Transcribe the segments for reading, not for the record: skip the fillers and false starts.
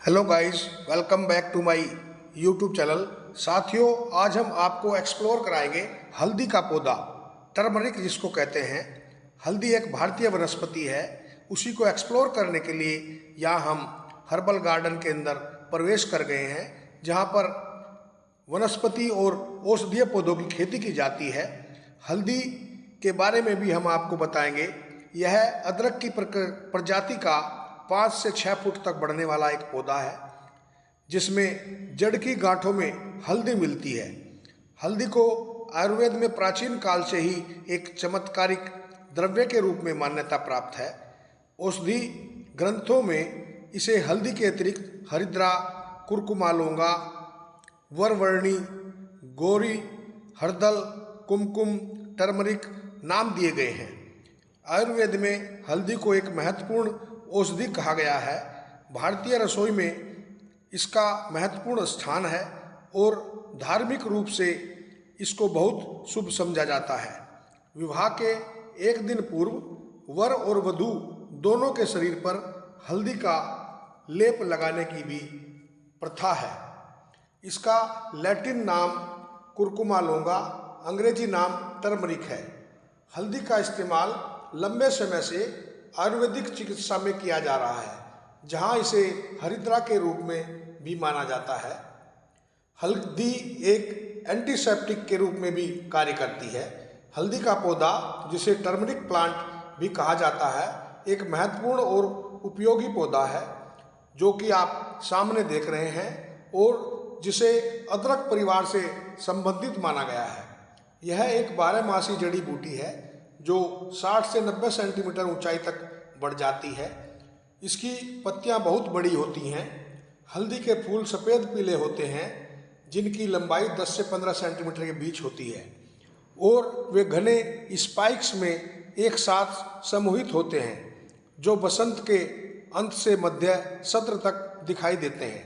Hello guys, welcome back to my YouTube channel. साथियों, आज हम आपको एक्सप्लोर कराएंगे हल्दी का पौधा, टर्मरिक जिसको कहते हैं। हल्दी एक भारतीय वनस्पति है। उसी को एक्सप्लोर करने के लिए यहाँ हम हर्बल गार्डन के अंदर प्रवेश कर गए हैं, जहाँ पर वनस्पति और औषधीय पौधों की खेती की जाती है। हल्दी के बारे में भी हम आपको बताएंगे। यह अदरक की प्रजाति का 5 से 6 फुट तक बढ़ने वाला एक पौधा है, जिसमें जड़ की गांठों में हल्दी मिलती है। हल्दी को आयुर्वेद में प्राचीन काल से ही एक चमत्कारिक द्रव्य के रूप में मान्यता प्राप्त है। औषधि ग्रंथों में इसे हल्दी के अतिरिक्त हरिद्रा, कुरकुमा लौंगा, वरवर्णी, गौरी, हरदल, कुमकुम, टर्मरिक नाम दिए गए हैं। आयुर्वेद में हल्दी को एक महत्वपूर्ण औषधि कहा गया है। भारतीय रसोई में इसका महत्वपूर्ण स्थान है और धार्मिक रूप से इसको बहुत शुभ समझा जाता है। विवाह के एक दिन पूर्व वर और वधू दोनों के शरीर पर हल्दी का लेप लगाने की भी प्रथा है। इसका लैटिन नाम कुरकुमा लौंगा, अंग्रेजी नाम टर्मरिक है। हल्दी का इस्तेमाल लंबे समय से आयुर्वेदिक चिकित्सा में किया जा रहा है, जहां इसे हरिद्रा के रूप में भी माना जाता है। हल्दी एक एंटीसेप्टिक के रूप में भी कार्य करती है। हल्दी का पौधा, जिसे टर्मरिक प्लांट भी कहा जाता है, एक महत्वपूर्ण और उपयोगी पौधा है, जो कि आप सामने देख रहे हैं और जिसे अदरक परिवार से संबंधित माना गया है। यह एक 12 जड़ी बूटी है जो 60 से 90 सेंटीमीटर ऊंचाई तक बढ़ जाती है। इसकी पत्तियां बहुत बड़ी होती हैं। हल्दी के फूल सफ़ेद पीले होते हैं, जिनकी लंबाई 10 से 15 सेंटीमीटर के बीच होती है और वे घने स्पाइक्स में एक साथ समूहित होते हैं, जो बसंत के अंत से मध्य सत्र तक दिखाई देते हैं।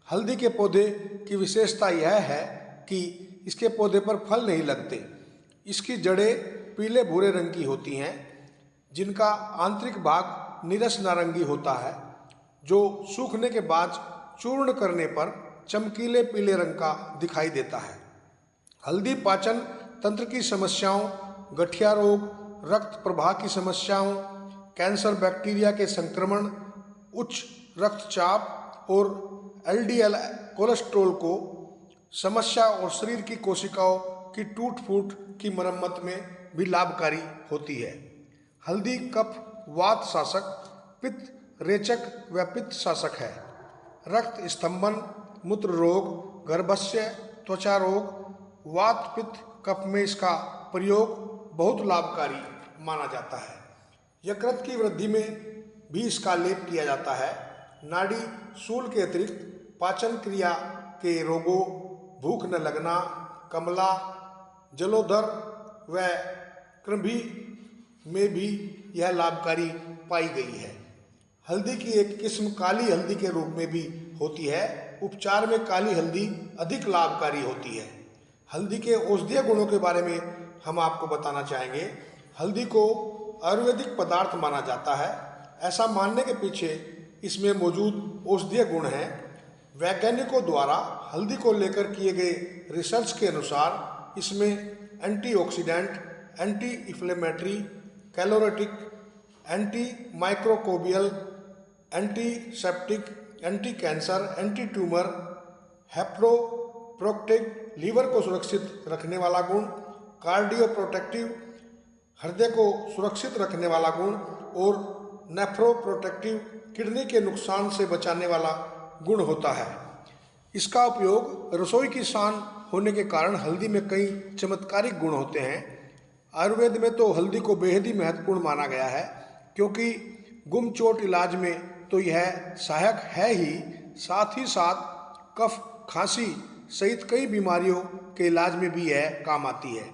हल्दी के पौधे की विशेषता यह है कि इसके पौधे पर फल नहीं लगते। इसकी जड़ें पीले भूरे रंग की होती हैं, जिनका आंतरिक भाग नीरस नारंगी होता है, जो सूखने के बाद चूर्ण करने पर चमकीले पीले रंग का दिखाई देता है। हल्दी पाचन तंत्र की समस्याओं, गठिया रोग, रक्त प्रवाह की समस्याओं, कैंसर, बैक्टीरिया के संक्रमण, उच्च रक्तचाप और एलडीएल कोलेस्ट्रॉल को समस्या और शरीर की कोशिकाओं की टूट फूट की मरम्मत में भी लाभकारी होती है। हल्दी कफ, वात शासक, पित्त रेचक व पित्त शासक है। रक्त स्तंभन, मूत्र रोग, गर्भाशय, त्वचा रोग, वात पित्त कफ में इसका प्रयोग बहुत लाभकारी माना जाता है। यकृत की वृद्धि में भी इसका लेप किया जाता है। नाड़ी शूल के अतिरिक्त पाचन क्रिया के रोगों, भूख न लगना, कमला, जलोदर व कृमि में भी यह लाभकारी पाई गई है। हल्दी की एक किस्म काली हल्दी के रूप में भी होती है। उपचार में काली हल्दी अधिक लाभकारी होती है। हल्दी के औषधीय गुणों के बारे में हम आपको बताना चाहेंगे। हल्दी को आयुर्वेदिक पदार्थ माना जाता है। ऐसा मानने के पीछे इसमें मौजूद औषधीय गुण हैं। वैज्ञानिकों द्वारा हल्दी को लेकर किए गए रिसर्च के अनुसार इसमें antioxidant, anti inflammatory, choleretic, anti microbial, antiseptic, anti cancer, anti tumour, hepatoprotective, liver को सुरक्षित रखने वाला गुण, कार्डियो प्रोटेक्टिव, हृदय को सुरक्षित रखने वाला गुण और नेफ्रोप्रोटेक्टिव, किडनी के नुकसान से बचाने वाला गुण होता है। इसका उपयोग रसोई की शान होने के कारण हल्दी में कई चमत्कारिक गुण होते हैं। आयुर्वेद में तो हल्दी को बेहद ही महत्वपूर्ण माना गया है, क्योंकि गुम चोट इलाज में तो यह सहायक है ही, साथ ही साथ कफ, खांसी सहित कई बीमारियों के इलाज में भी यह काम आती है।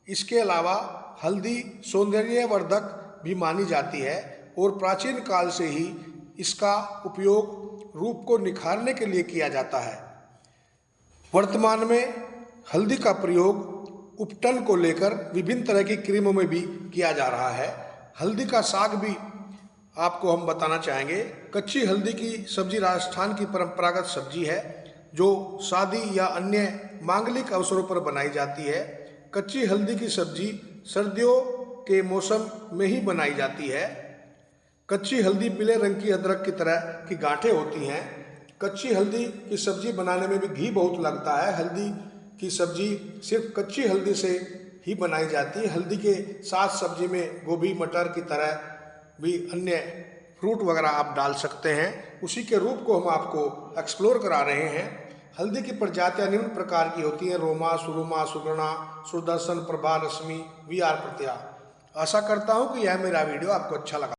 इसके अलावा हल्दी सौंदर्यवर्धक भी मानी जाती है और प्राचीन काल से ही इसका उपयोग रूप को निखारने के लिए किया जाता है। वर्तमान में हल्दी का प्रयोग उपटन को लेकर विभिन्न तरह की क्रीमों में भी किया जा रहा है। हल्दी का साग भी आपको हम बताना चाहेंगे। कच्ची हल्दी की सब्जी राजस्थान की परंपरागत सब्जी है जो शादी या अन्य मांगलिक अवसरों पर बनाई जाती है। कच्ची हल्दी की सब्जी सर्दियों के मौसम में ही बनाई जाती है। कच्ची हल्दी पीले रंग की अदरक की तरह की गांठें होती हैं। कच्ची हल्दी की सब्जी बनाने में भी घी बहुत लगता है। हल्दी की सब्जी सिर्फ कच्ची हल्दी से ही बनाई जाती है। हल्दी के साथ सब्जी में गोभी मटर की तरह भी अन्य फ्रूट वगैरह आप डाल सकते हैं। उसी के रूप को हम आपको एक्सप्लोर करा रहे हैं। हल्दी की प्रजातियां निम्न प्रकार की होती हैं: रोमा, सुरुमा, सुगणा, सुदर्शन, प्रभा, रश्मि, वीआर प्रत्या। आशा करता हूं कि यह मेरा वीडियो आपको अच्छा लगा।